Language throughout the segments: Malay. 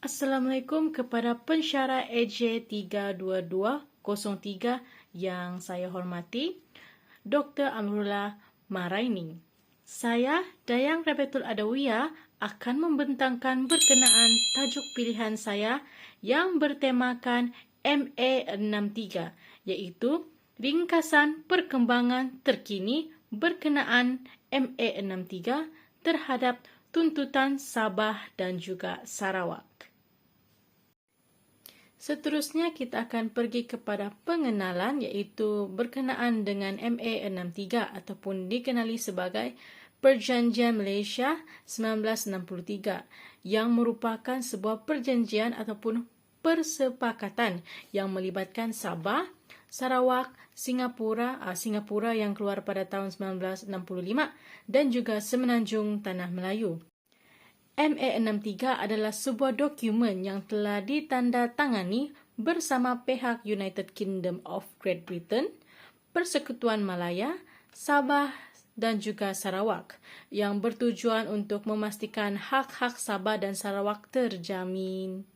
Assalamualaikum kepada pensyarah AJ32203 yang saya hormati, Dr. Amrullah Maraini. Saya, Dayang Rabiatul Adawiyah, akan membentangkan berkenaan tajuk pilihan saya yang bertemakan MA63, iaitu ringkasan perkembangan terkini berkenaan MA63 terhadap tuntutan Sabah dan juga Sarawak. Seterusnya kita akan pergi kepada pengenalan, iaitu berkenaan dengan MA63 ataupun dikenali sebagai Perjanjian Malaysia 1963 yang merupakan sebuah perjanjian ataupun persepakatan yang melibatkan Sabah, Sarawak, Singapura yang keluar pada tahun 1965 dan juga Semenanjung Tanah Melayu. MA63 adalah sebuah dokumen yang telah ditandatangani bersama pihak United Kingdom of Great Britain, Persekutuan Malaya, Sabah dan juga Sarawak yang bertujuan untuk memastikan hak-hak Sabah dan Sarawak terjamin.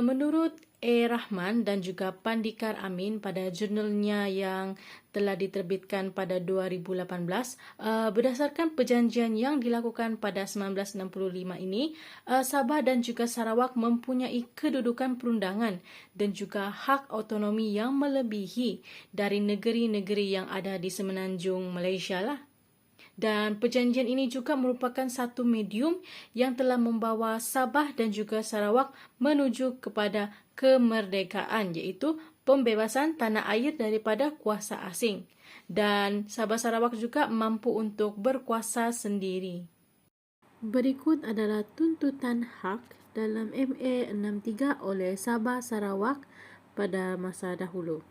Menurut A. Rahman dan juga Pandikar Amin pada jurnalnya yang telah diterbitkan pada 2018, berdasarkan perjanjian yang dilakukan pada 1965 ini, Sabah dan juga Sarawak mempunyai kedudukan perundangan dan juga hak autonomi yang melebihi dari negeri-negeri yang ada di semenanjung Malaysia lah. Dan perjanjian ini juga merupakan satu medium yang telah membawa Sabah dan juga Sarawak menuju kepada kemerdekaan, iaitu pembebasan tanah air daripada kuasa asing. Dan Sabah Sarawak juga mampu untuk berkuasa sendiri. Berikut adalah tuntutan hak dalam MA63 oleh Sabah Sarawak pada masa dahulu.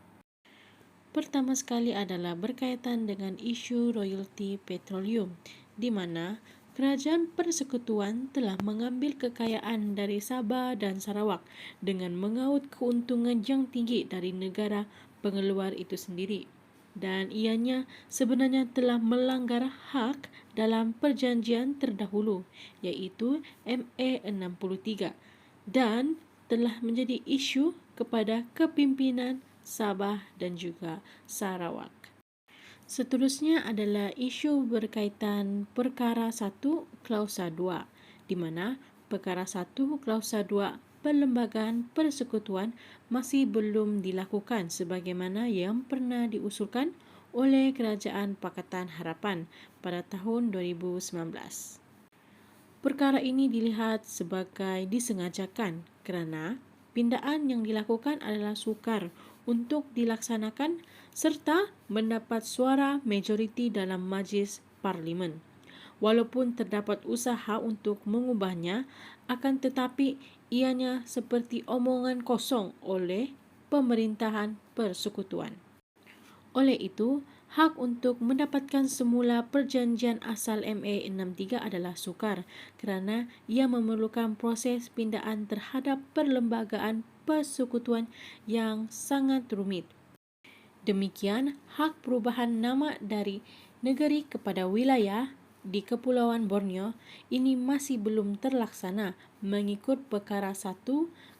Pertama sekali adalah berkaitan dengan isu royalti petroleum, di mana Kerajaan Persekutuan telah mengambil kekayaan dari Sabah dan Sarawak dengan mengaut keuntungan yang tinggi dari negara pengeluar itu sendiri. Dan ianya sebenarnya telah melanggar hak dalam perjanjian terdahulu, iaitu MA63, dan telah menjadi isu kepada kepimpinan Sabah dan juga Sarawak. Seterusnya adalah isu berkaitan Perkara 1 Klausa 2, di mana Perkara 1 Klausa 2 Perlembagaan Persekutuan masih belum dilakukan sebagaimana yang pernah diusulkan oleh Kerajaan Pakatan Harapan pada tahun 2019. Perkara ini dilihat sebagai disengajakan kerana pindaan yang dilakukan adalah sukar untuk dilaksanakan serta mendapat suara majoriti dalam Majlis Parlimen. Walaupun terdapat usaha untuk mengubahnya, akan tetapi ianya seperti omongan kosong oleh pemerintahan persekutuan. Oleh itu, hak untuk mendapatkan semula perjanjian asal MA63 adalah sukar kerana ia memerlukan proses pindaan terhadap perlembagaan persekutuan yang sangat rumit. Demikian, hak perubahan nama dari negeri kepada wilayah di Kepulauan Borneo ini masih belum terlaksana mengikut Perkara 1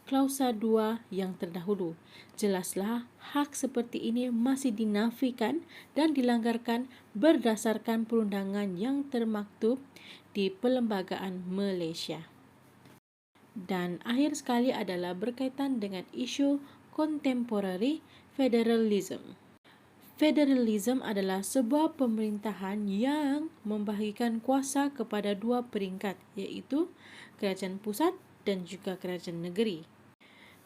Klausa 2 yang terdahulu. Jelaslah hak seperti ini masih dinafikan dan dilanggarkan berdasarkan perundangan yang termaktub di Perlembagaan Malaysia. Dan akhir sekali adalah berkaitan dengan isu contemporary federalism. Federalism adalah sebuah pemerintahan yang membahagikan kuasa kepada dua peringkat, iaitu kerajaan pusat dan juga kerajaan negeri.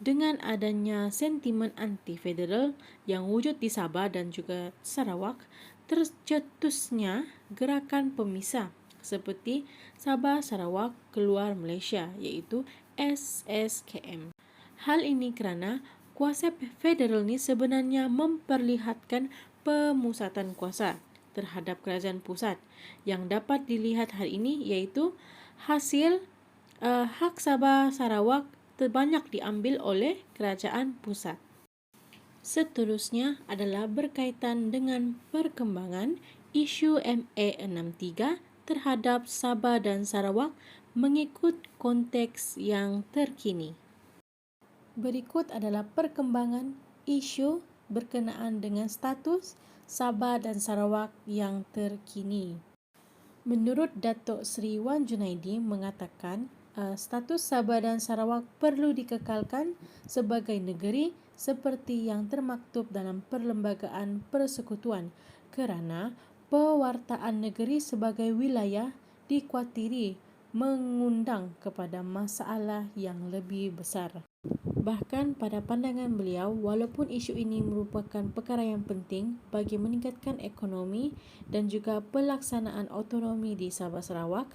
Dengan adanya sentimen anti-federal yang wujud di Sabah dan juga Sarawak, tercetusnya gerakan pemisah seperti Sabah Sarawak keluar Malaysia, iaitu SSKM. Hal ini kerana kuasa federal ni sebenarnya memperlihatkan pemusatan kuasa terhadap kerajaan pusat yang dapat dilihat hari ini, iaitu hasil hak Sabah Sarawak terbanyak diambil oleh kerajaan pusat. Seterusnya adalah berkaitan dengan perkembangan isu MA63 terhadap Sabah dan Sarawak mengikut konteks yang terkini. Berikut adalah perkembangan isu berkenaan dengan status Sabah dan Sarawak yang terkini. Menurut Datuk Seri Wan Junaidi mengatakan, status Sabah dan Sarawak perlu dikekalkan sebagai negeri seperti yang termaktub dalam Perlembagaan Persekutuan kerana pewartaan negeri sebagai wilayah dikuatiri mengundang kepada masalah yang lebih besar. Bahkan pada pandangan beliau, walaupun isu ini merupakan perkara yang penting bagi meningkatkan ekonomi dan juga pelaksanaan autonomi di Sabah Sarawak,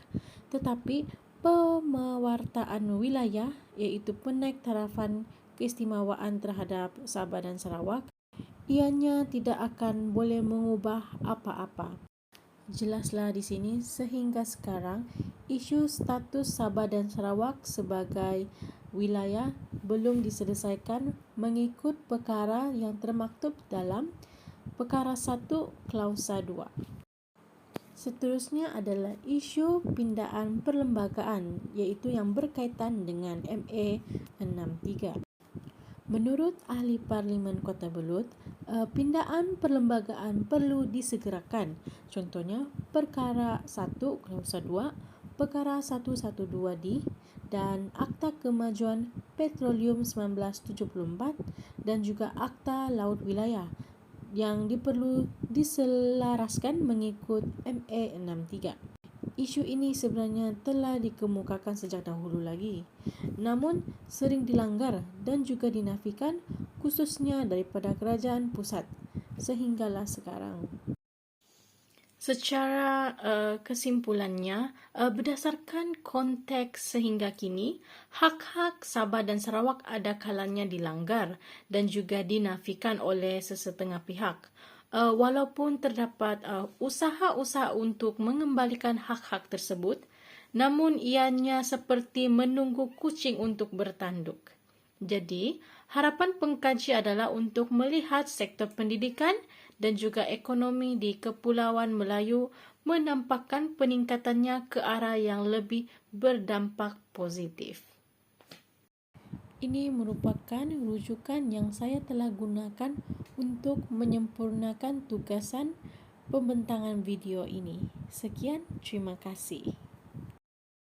tetapi pemewartaan wilayah iaitu penaiktarafan keistimewaan terhadap Sabah dan Sarawak, ianya tidak akan boleh mengubah apa-apa. Jelaslah di sini, sehingga sekarang isu status Sabah dan Sarawak sebagai wilayah belum diselesaikan mengikut perkara yang termaktub dalam Perkara 1 Klausa 2. Seterusnya adalah isu pindaan perlembagaan iaitu yang berkaitan dengan MA 63. Menurut Ahli Parlimen Kota Belud, pindaan perlembagaan perlu disegerakan. Contohnya, Perkara 1 Klausa 2, Perkara 112D dan Akta Kemajuan Petroleum 1974 dan juga Akta Laut Wilayah yang diperlu diselaraskan mengikut MA 63. Isu ini sebenarnya telah dikemukakan sejak dahulu lagi, namun sering dilanggar dan juga dinafikan khususnya daripada kerajaan pusat sehinggalah sekarang. Secara kesimpulannya, berdasarkan konteks sehingga kini, hak-hak Sabah dan Sarawak ada kalanya dilanggar dan juga dinafikan oleh sesetengah pihak. Walaupun terdapat usaha-usaha untuk mengembalikan hak-hak tersebut, namun ianya seperti menunggu kucing untuk bertanduk. Jadi, harapan pengkaji adalah untuk melihat sektor pendidikan dan juga ekonomi di Kepulauan Melayu menampakkan peningkatannya ke arah yang lebih berdampak positif. Ini merupakan rujukan yang saya telah gunakan untuk menyempurnakan tugasan pembentangan video ini. Sekian, terima kasih.